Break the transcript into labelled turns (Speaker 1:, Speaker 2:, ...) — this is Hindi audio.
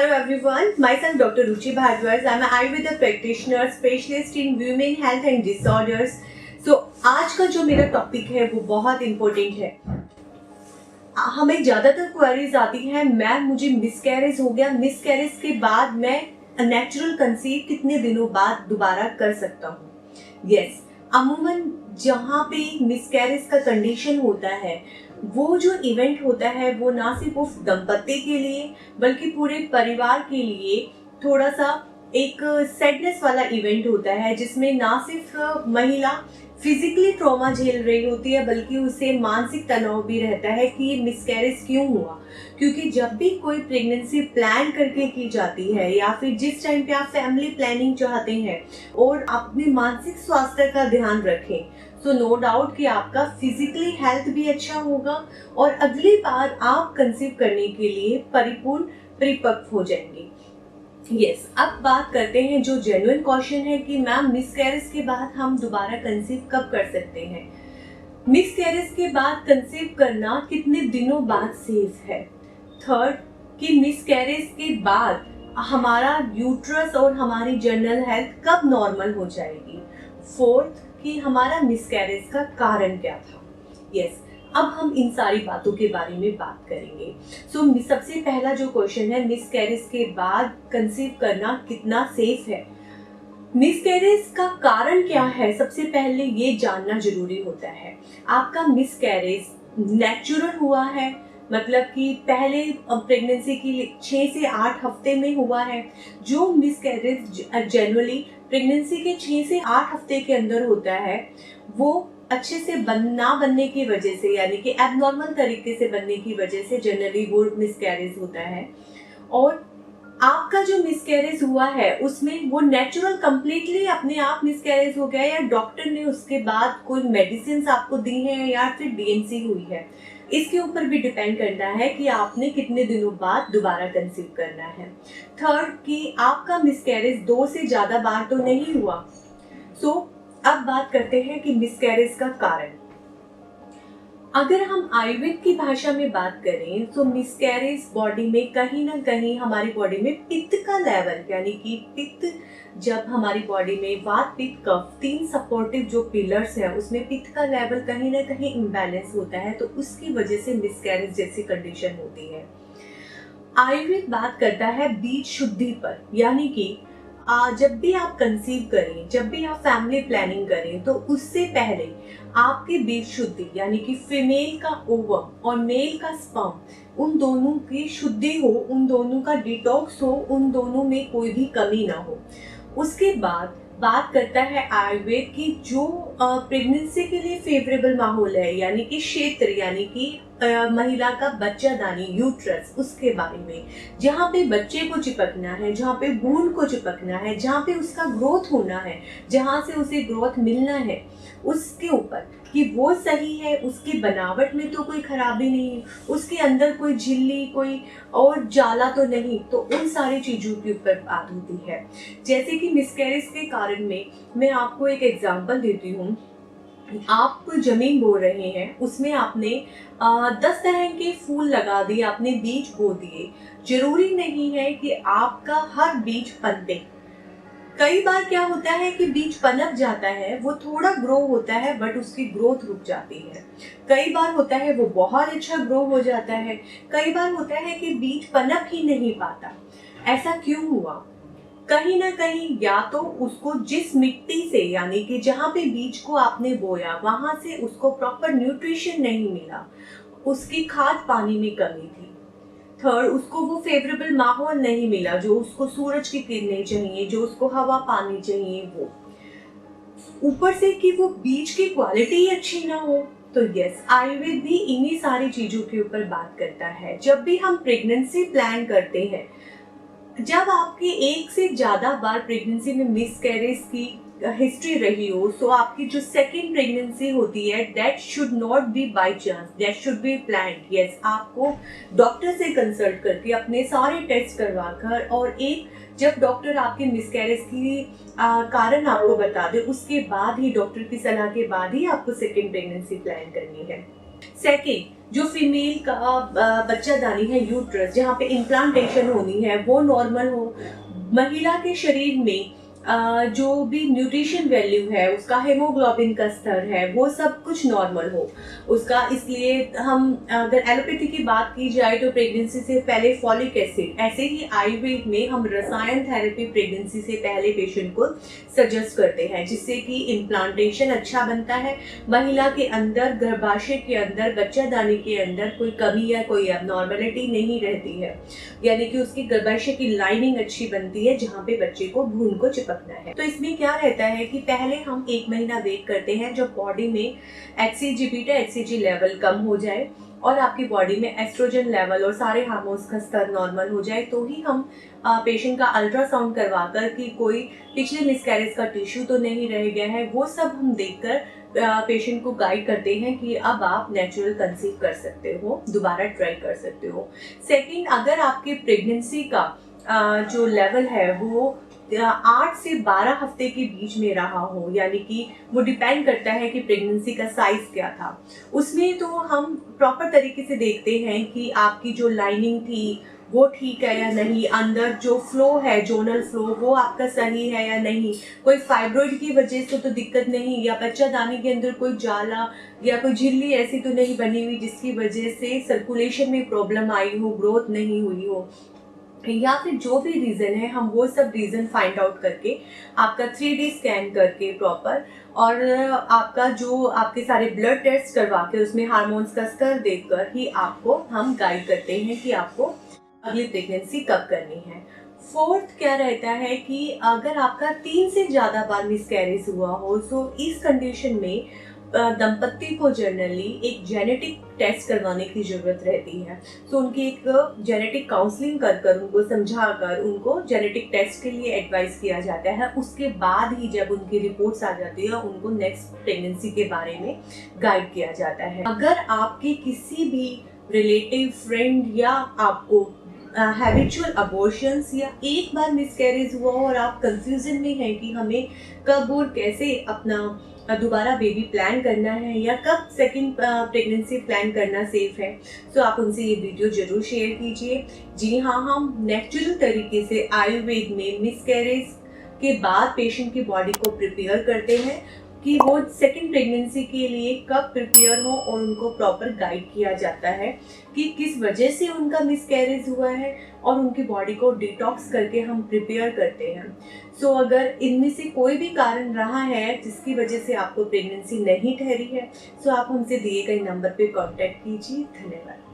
Speaker 1: Hello everyone, myself Dr. Ruchi Bhardwaj. I'm an Ayurveda practitioner, specialist in women health and disorders. So आज का जो मेरा टॉपिक है वो बहुत इम्पोर्टेंट है। हमें ज़्यादातर क्वेरीज आती हैं, मैम मुझे मिसकैरेज हो गया, मिसकैरेज के बाद मैं नेचुरल कंसीव कितने दिनों बाद दोबारा कर सकता हूँ। यस, अमूमन जहाँ पे मिसकैरेज का कंडीशन होता है वो जो इवेंट होता है वो ना सिर्फ उस दंपति के लिए बल्कि पूरे परिवार के लिए थोड़ा सा एक सैडनेस वाला इवेंट होता है, जिसमें ना सिर्फ महिला फिजिकली ट्रॉमा झेल रही होती है बल्कि उसे मानसिक तनाव भी रहता है कि ये मिसकैरेज क्यों हुआ। क्योंकि जब भी कोई प्रेगनेंसी प्लान करके की जाती है या फिर जिस टाइम पे आप फैमिली प्लानिंग चाहते हैं और अपने मानसिक स्वास्थ्य का ध्यान रखें, तो नो डाउट कि आपका फिजिकली हेल्थ भी अच्छा होगा और अगली बार आप कंसीव करने के लिए परिपक्व हो जाएंगे। यस, अब बात करते हैं जो जेन्युइन क्वेश्चन है कि मैम मिसकैरेज के बाद हम दोबारा कंसीव कब कर सकते हैं। मिसकैरेज के बाद कंसीव करना कितने दिनों बाद सेफ है। थर्ड, कि मिसकैरेज के बाद हमारा यूट्रस और हमारी जनरल हेल्थ कब नॉर्मल हो जाएगी। फोर्थ, कि हमारा मिसकैरेज का कारण क्या था। यस, अब हम इन सारी बातों के बारे में बात करेंगे। सबसे पहला जो क्वेश्चन है, मिसकैरेज के बाद कंसीव करना कितना सेफ है। मिसकैरेज का कारण क्या है, सबसे पहले ये जानना जरूरी होता है। आपका मिसकैरेज नेचुरल हुआ है, मतलब कि पहले प्रेगनेंसी की 6 से 8 हफ्ते में हुआ है। जो मिसकैरेज जनरली प्रेगनेंसी के 6 से 8 हफ्ते के अंदर होता है वो अच्छे से ना बनने की वजह से, यानी कि एबनॉर्मल तरीके से बनने की वजह से जनरली वो मिसकैरेज होता है। और आपका जो मिसकैरेज हुआ है उसमें वो नेचुरल कंप्लीटली अपने आप मिसकैरेज हो गया या डॉक्टर ने उसके बाद कोई मेडिसिन आपको दी है या फिर डीएनसी हुई है, इसके ऊपर भी डिपेंड करना है कि आपने कितने दिनों बाद दोबारा कंसीव करना है। थर्ड, कि आपका मिसकैरेज 2 से ज्यादा बार तो नहीं हुआ। अब बात करते हैं कि मिसकैरेज का कारण। अगर हम आयुर्वेद की भाषा में बात करें तो मिसकैरेज बॉडी में कहीं ना कहीं हमारी बॉडी में पित्त का लेवल, यानी कि पित्त जब हमारी बॉडी में वात पित्त कफ 3 सपोर्टिव जो पिलर्स हैं उसमें पित्त का लेवल कहीं ना कहीं इम्बैलेंस होता है, तो उसकी वजह से मिसकैरेज जैसी कंडीशन होती है। आयुर्वेद बात करता है बीज शुद्धि पर, यानी कि जब भी आप कंसीव करें, जब भी आप फैमिली प्लानिंग करें तो उससे पहले आपके बीज शुद्धि, यानी कि फीमेल का ओवम और मेल का स्पर्म, उन दोनों की शुद्धि हो, उन दोनों का डिटॉक्स हो, उन दोनों में कोई भी कमी ना हो। उसके बाद बात करता है आयुर्वेद की जो प्रेगनेंसी के लिए फेवरेबल माहौल है, यानी कि क्षेत्र, यानी कि महिला का बच्चादानी यूट्रस, उसके बारे में, जहाँ पे बच्चे को चिपकना है, जहाँ पे भ्रूण को चिपकना है, जहाँ पे उसका ग्रोथ होना है, जहाँ से उसे ग्रोथ मिलना है, उसके ऊपर कि वो सही है, उसकी बनावट में तो कोई खराबी नहीं, उसके अंदर कोई झिल्ली कोई और जाला तो नहीं, तो उन सारी चीजों के ऊपर बात होती है। जैसे कि मिसकैरेज के कारण में मैं आपको एक एग्जांपल देती हूँ। आप कोई जमीन बो रहे हैं, उसमें आपने 10 तरह के फूल लगा दिए, आपने बीज बो दिए। जरूरी नहीं है कि आपका हर बीज पनपे। कई बार क्या होता है कि बीज पनप जाता है, वो थोड़ा ग्रो होता है बट उसकी ग्रोथ रुक जाती है। कई बार होता है वो बहुत अच्छा ग्रो हो जाता है। कई बार होता है कि बीज पनप ही नहीं पाता। ऐसा क्यों हुआ? कहीं ना कहीं या तो उसको जिस मिट्टी से, यानी कि जहाँ पे बीज को आपने बोया वहां से उसको प्रॉपर न्यूट्रिशन नहीं मिला, उसकी खाद पानी में कमी थी। थर्ड, उसको वो फेवरेबल माहौल नहीं मिला, जो उसको सूरज की किरणें चाहिए, जो उसको हवा पानी चाहिए, वो ऊपर से कि वो बीज की क्वालिटी अच्छी ना हो। तो यस, आयुर्वेद भी इन्हीं सारी चीजों के ऊपर बात करता है। जब भी हम प्रेगनेंसी प्लान करते हैं, जब आपकी 1 से ज्यादा बार प्रेगनेंसी में मिसकैरेज की हिस्ट्री रही हो, तो आपकी जो सेकेंड प्रेगनेंसी होती है that should not be by chance, that should be planned. Yes, आपको डॉक्टर से कंसल्ट करके अपने सारे टेस्ट करवा कर, और जब डॉक्टर आपके मिसकैरेज की कारण आपको बता दे, उसके बाद ही, डॉक्टर की सलाह के बाद ही आपको सेकेंड प्रेगनेंसी प्लान करनी है। सेकेंड, जो फीमेल का बच्चादानी है, यूट्रस जहाँ पे इम्प्लांटेशन होनी है, वो नॉर्मल हो। महिला के शरीर में जो भी न्यूट्रिशन वैल्यू है, उसका हेमोग्लोबिन का स्तर है, वो सब कुछ नॉर्मल हो उसका। इसलिए हम अगर एलोपैथी की बात की जाए तो प्रेगनेंसी से पहले फॉलिक एसिड, ऐसे ही आयुर्वेद में हम रसायन थेरेपी प्रेगनेंसी से पहले पेशेंट को सजेस्ट करते हैं, जिससे कि इम्प्लांटेशन अच्छा बनता है। महिला के अंदर, गर्भाशय के अंदर, बच्चादानी के अंदर कोई कमी या कोई एबनॉर्मलिटी नहीं रहती है, यानी कि उसकी गर्भाशय की लाइनिंग अच्छी बनती है जहाँ पे बच्चे को भ्रूण को चिपकना है। तो इसमें क्या रहता है कि पहले हम 1 महीना वेट करते हैं जब बॉडी में HCG बीटा HCG लेवल कम हो जाए और आपकी बॉडी में एस्ट्रोजन लेवल और सारे हार्मोन्स का स्तर नॉर्मल हो जाए, तो ही हम पेशेंट का अल्ट्रासाउंड करवाकर कि कोई पिछले मिसकैरेज का टिश्यू तो नहीं रह गया है, वो सब हम देखकर पेशेंट को गाइड करते हैं कि अब आप नेचुरल कंसीव कर सकते हो, दोबारा ट्राई कर सकते हो। सेकंड, अगर आपके प्रेगनेंसी का जो लेवल है वो 8 से 12 हफ्ते के बीच में रहा हो, यानी कि वो डिपेंड करता है कि प्रेगनेंसी का साइज क्या था, उसमें तो हम प्रॉपर तरीके से देखते हैं कि आपकी जो लाइनिंग थी वो ठीक है या नहीं, अंदर जो फ्लो है, जोनल फ्लो, वो आपका सही है या नहीं, कोई फाइब्रॉइड की वजह से तो दिक्कत नहीं, या बच्चादानी के अंदर कोई जाला या कोई झिल्ली ऐसी तो नहीं बनी हुई जिसकी वजह से सर्कुलेशन में प्रॉब्लम आई हो, ग्रोथ नहीं हुई हो, या फिर जो भी रीज़न है, हम वो सब रीज़न फाइंड आउट करके आपका 3D स्कैन करके प्रॉपर, और आपका जो आपके सारे ब्लड टेस्ट करवा के उसमें हार्मोन्स का स्तर देखकर ही आपको हम गाइड करते हैं कि आपको अगली प्रेगनेंसी कब करनी है। फोर्थ क्या रहता है कि अगर आपका 3 से ज़्यादा बार मिसकैरेज हुआ हो, तो इस कंडीशन में दंपत्ति को जनरली एक जेनेटिक टेस्ट करवाने की ज़रूरत रहती है। तो उनकी एक जेनेटिक काउंसलिंग कर उनको समझाकर उनको जेनेटिक टेस्ट के लिए एडवाइस किया जाता है। उसके बाद ही जब उनकी रिपोर्ट्स आ जाती है, उनको नेक्स्ट प्रेगनेंसी के बारे में गाइड किया जाता है। अगर आपके किसी भी रिलेटिव, फ्रेंड या आपको हैबिचुअल अबॉर्शंस या एक बार मिसकैरेज हुआ और आप कंफ्यूजन में हैं कि हमें कब और कैसे अपना दोबारा बेबी प्लान करना है या कब सेकंड प्रेगनेंसी प्लान करना सेफ है, तो आप उनसे ये वीडियो जरूर शेयर कीजिए। जी हाँ, हम नेचुरल तरीके से आयुर्वेद में मिसकैरेज के बाद पेशेंट की बॉडी को प्रिपेयर करते हैं कि वो सेकंड प्रेगनेंसी के लिए कब प्रिपेयर हो, और उनको प्रॉपर गाइड किया जाता है कि किस वजह से उनका मिसकैरेज हुआ है, और उनकी बॉडी को डिटॉक्स करके हम प्रिपेयर करते हैं। सो अगर इनमें से कोई भी कारण रहा है जिसकी वजह से आपको प्रेगनेंसी नहीं ठहरी है, तो आप हमसे दिए गए नंबर पे कांटेक्ट कीजिए। धन्यवाद।